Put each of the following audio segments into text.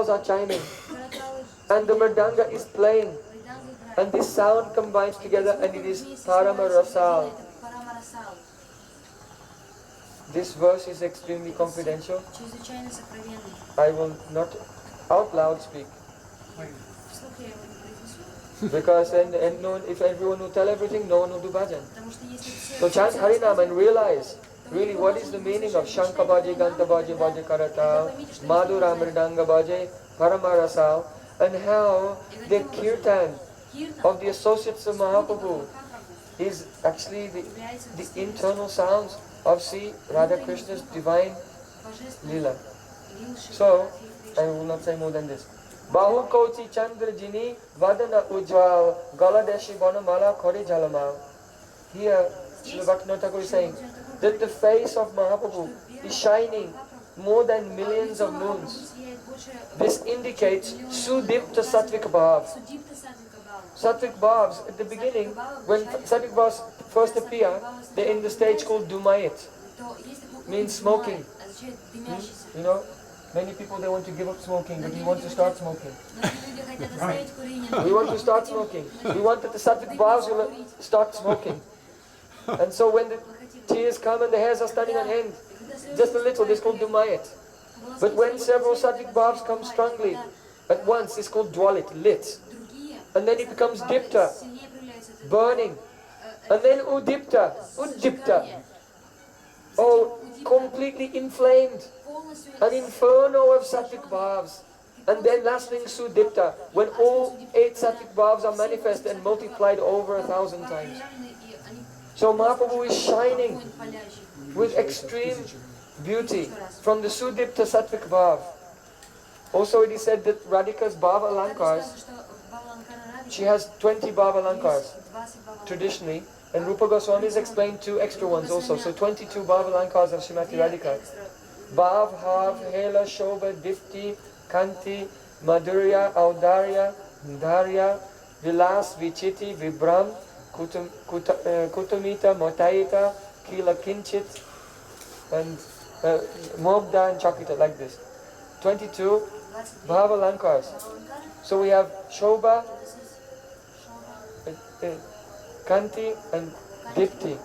bells are chiming, and the mridanga is playing, and this sound combines together and it is Parama Rasal. This verse is extremely confidential. I will not out loud speak. Because and no, if everyone will tell everything, no one will do bhajan. So chant Harinam and realize really what is the meaning of Shankha Bhaje, Ganta Bhaje, Bhaje Karata, Madhura Mridanga Bhaje, Parama Rasal, and how the kirtan of the associates of Mahaprabhu is actually the internal sounds of Sri Radha Krishna's divine Leela. So, I will not say more than this. Bahu Koti Chandra Jini Vadana Ujwal Galadeshi Banamala Kori Jalamal. Here, Srila Bhaktivinoda Thakur is saying that the face of Mahaprabhu is shining more than millions of moons. This indicates Sudipta Satvik Bhav. Satvik Bhavs, at the beginning, when Satvik Bhavs first appear, they're in the stage called Dumayat, means smoking. You know, many people, they want to give up smoking, but we want to start smoking. We want to start smoking. We want that the Satvik Bhavs will start smoking. And so when the tears come and the hairs are standing on end, just a little, it's called Dumayat. But when several Satvik Bhavs come strongly at once, it's called Dwalit, lit. And then it becomes Dipta, burning. And then Udipta, Udipta. Oh, completely inflamed. An inferno of Satvik Bhavs. And then last thing, Sudipta, when all 8 Satvik Bhavs are manifest and multiplied over 1,000 times. So Mahaprabhu is shining with extreme beauty from the Sudipta Satvik Bhav. Also it is said that Radhika's Bhava Alankars, she has 20 Bhava Alankars traditionally, and Rupa Goswami has explained 2 extra ones also, so 22 Bhava Alankars of Srimati Radhika. Bhav, Hav, Hela, Shobha, Dipti, Kanti, Madhurya, Audarya, Dharya, Vilas, Vichiti, Vibram, Kutamita, Motaita, Kila Kinchit, and Mogda and Chakita, like this. 22 Bhava Alankars. So we have Shobha, Kanti and Dipti.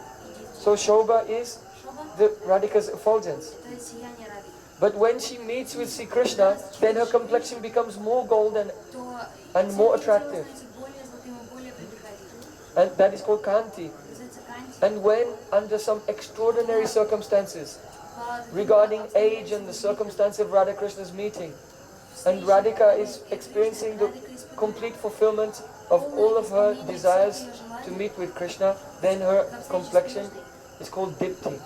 So Shobha is the Radhika's effulgence. But when she meets with Sri Krishna, then her complexion becomes more golden and more attractive. And that is called Kanti. And when under some extraordinary circumstances regarding age and the circumstance of Radha Krishna's meeting, and Radhika is experiencing the complete fulfillment of all of her desires to meet with Krishna, then her complexion is called Dipti.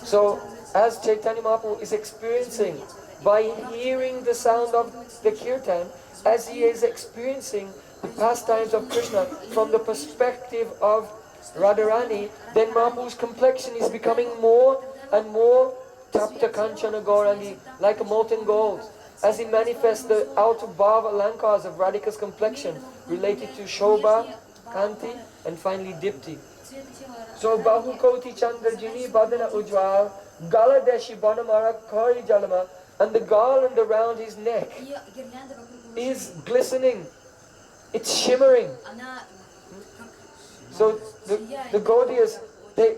So, as Chaitanya Mahaprabhu is experiencing by hearing the sound of the kirtan, as he is experiencing the pastimes of Krishna from the perspective of Radharani, then Mahaprabhu's complexion is becoming more and more Tapta Kanchana Gaurangi, like a molten gold, as he manifests the outer Bhava Alankars of Radhika's complexion related to Shobha, Kanti, and finally Dipti. So Bahu Koti Chandra Jini Badana Ujwal, Gala Deshi Banamara Kari Jalama, and the garland around his neck is glistening, it's shimmering. So the Gaudiyas, they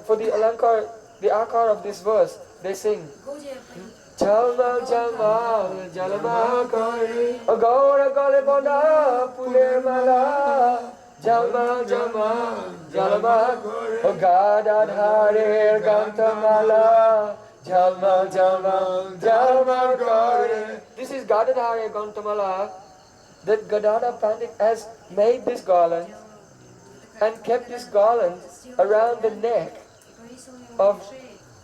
for the Alankar, the Akar of this verse, they sing Jalmal Jalmal Jalma Kari Agora Galebona Pule Mala Jalmal Jalmal Jalma Kari Gadadhare Gantamala Jalmal Jalmal Jalma Kari. This is Gadadhare Gantamala, that Gadada Pandit has made this garland and kept this garland around the neck of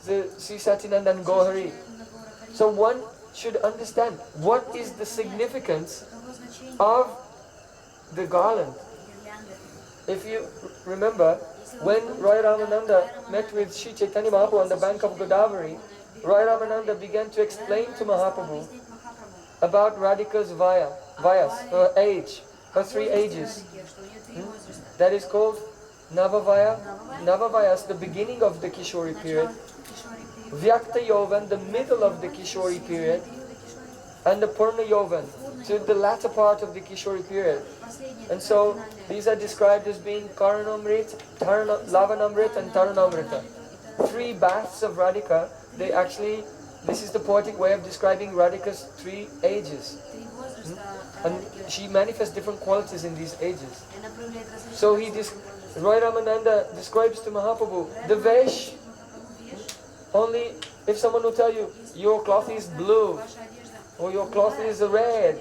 the Sri Satyanandan Gohari. So one should understand what is the significance of the garland. If you remember, when Roy Ramananda met with Sri Chaitanya Mahaprabhu on the bank of Godavari, Roy Ramananda began to explain to Mahaprabhu about Radhika's Vayas, her age, her 3 ages. That is called Navavayas, the beginning of the Kishori period, Vyakta Yovan, the middle of the Kishori period, and the Purna Yovan, so the latter part of the Kishori period. And so these are described as being Karanamrit, Lavanamrit and Taranamrita. 3 baths of Radhika. They actually, this is the poetic way of describing Radhika's 3 ages. And she manifests different qualities in these ages. So Roy Ramananda describes to Mahaprabhu, the Vesh, only if someone will tell you, your cloth is blue, or your cloth is red,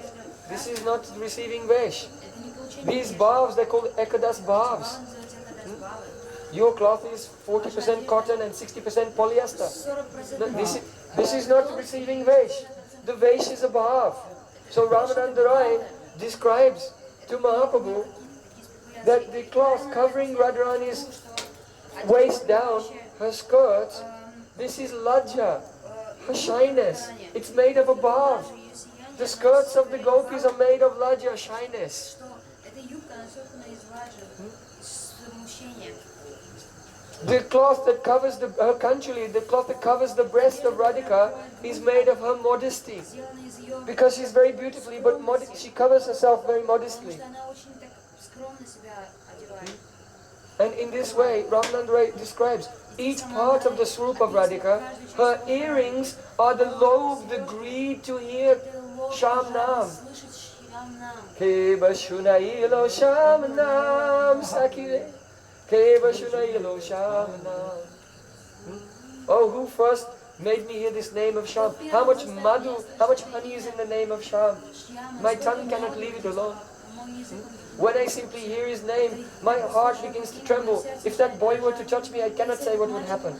this is not receiving Vesh. These bhavs, they're called Ekadas bhavs. Your cloth is 40% cotton and 60% polyester. No, this is not receiving Vesh. The Vesh is a bhav. So Ramananda Roy describes to Mahaprabhu that the cloth covering Radharani's waist down, her skirts, this is lajja, her shyness. It's made of a bhav. The skirts of the gopis are made of lajja, shyness. The cloth that covers her kanchuli, the cloth that covers the breast of Radhika is made of her modesty. Because she's very beautifully, but she covers herself very modestly. And in this way, Ramananda Rai describes each part of the Swarup of Radhika. Her earrings are the lobe, the greed to hear Sham Nam. Keva Shunailo Sham Nam Sakire. Keva Shunailo Sham Nam. Oh, who first made me hear this name of Sham? How much madhu, how much honey is in the name of Sham? My tongue cannot leave it alone. When I simply hear his name, my heart begins to tremble. If that boy were to touch me, I cannot say what would happen.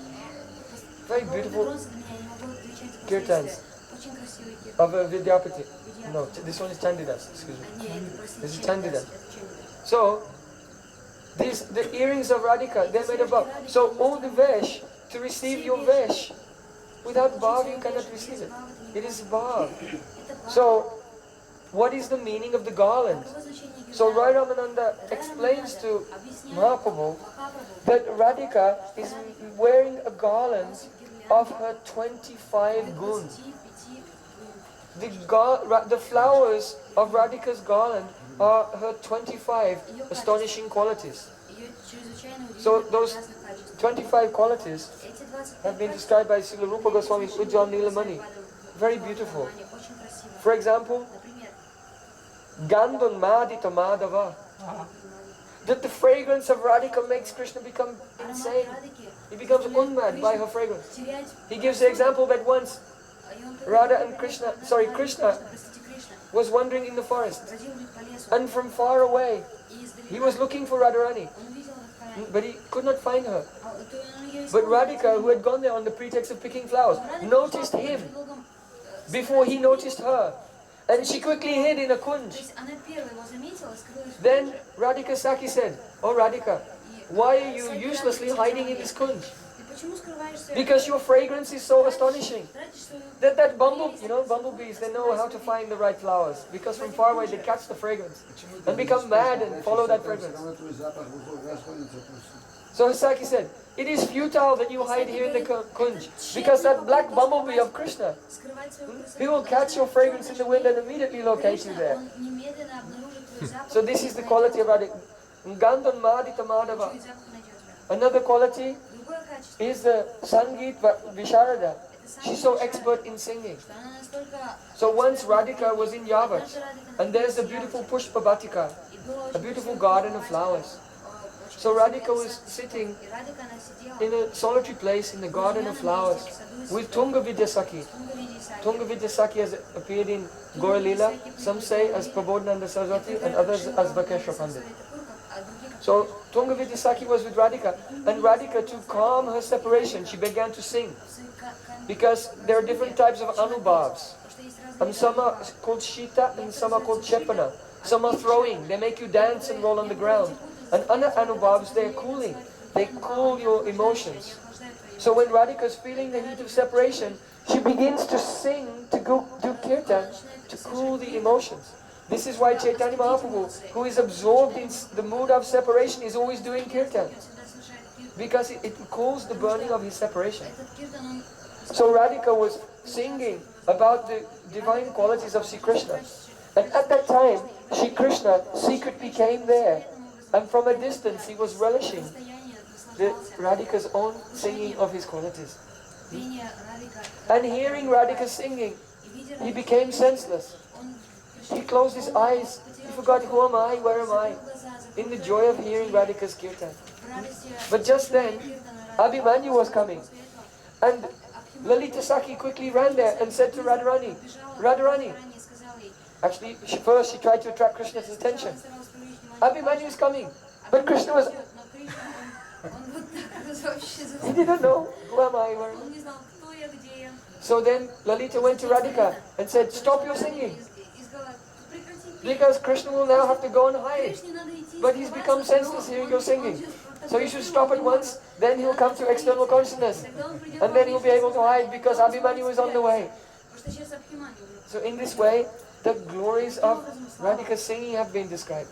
Very beautiful kirtans of Vidyapati. No, this one is Chandidas, excuse me. This is Chandidas. So, the earrings of Radhika, they're made of bhav. So all the vesh, to receive your vesh, without bhav you cannot receive it. It is bhav. So, what is the meaning of the garland? So Roy Ramananda explains to Mahaprabhu that Radhika is wearing a garland of her 25 guns. The flowers of Radhika's garland are her 25 astonishing qualities. So those 25 qualities have been described by Srila Rupa Goswami in Ujjwal Nilamani. Very beautiful. For example, Gandhan Madhita Madhava. That the fragrance of Radhika makes Krishna become insane. He becomes unmad by her fragrance. He gives the example that once Krishna was wandering in the forest, and from far away he was looking for Radharani, but he could not find her. But Radhika, who had gone there on the pretext of picking flowers, noticed him before he noticed her. And she quickly hid in a kunj. Then Radhika Saki said, "Oh Radhika, why are you uselessly hiding in this kunj? Because your fragrance is so astonishing. That bumblebees, they know how to find the right flowers. Because from far away they catch the fragrance and become mad and follow that fragrance." So Saki said, "It is futile that you hide here in the kunj, because that black bumblebee of Krishna, he will catch your fragrance in the wind and immediately locate you there." So this is the quality of Radhika. Gandhan Madhita Madhava. Another quality is the Sangeet Visharada. She's so expert in singing. So once Radhika was in Yavat, and there's a beautiful Pushpa Batika, a beautiful garden of flowers. So Radhika was sitting in a solitary place in the garden of flowers with Tunga Vidyasaki. Tunga Vidyasaki has appeared in Gaura Leela, some say as Prabodhananda Saraswati and others as Vakeshwar Pandit. So Tunga Vidyasaki was with Radhika, and Radhika, to calm her separation, she began to sing. Because there are different types of anubhavs. And some are called Shita and some are called Chepana. Some are throwing, they make you dance and roll on the ground. And other anubhavs, they are cooling. They cool your emotions. So when Radhika is feeling the heat of separation, she begins to sing, to go do kirtan, to cool the emotions. This is why Chaitanya Mahaprabhu, who is absorbed in the mood of separation, is always doing kirtan. Because it cools the burning of his separation. So Radhika was singing about the divine qualities of Sri Krishna. And at that time, Sri Krishna secretly came there. And from a distance, he was relishing the Radhika's own singing of his qualities. And hearing Radhika singing, he became senseless. He closed his eyes. He forgot, who am I, where am I? In the joy of hearing Radhika's kirtan. But just then, Abhimanyu was coming. And Lalita Sakhi quickly ran there and said to Radharani, Radharani. Actually, first she tried to attract Krishna's attention. Abhimanyu is coming. But Krishna was... he didn't know, who am I, where am I? So then Lalita went to Radhika and said, stop your singing. Because Krishna will now have to go and hide. But he's become senseless hearing your singing. So you should stop at once, then he'll come to external consciousness. And then he'll be able to hide because Abhimanyu is on the way. So in this way, the glories of Radhika's singing have been described.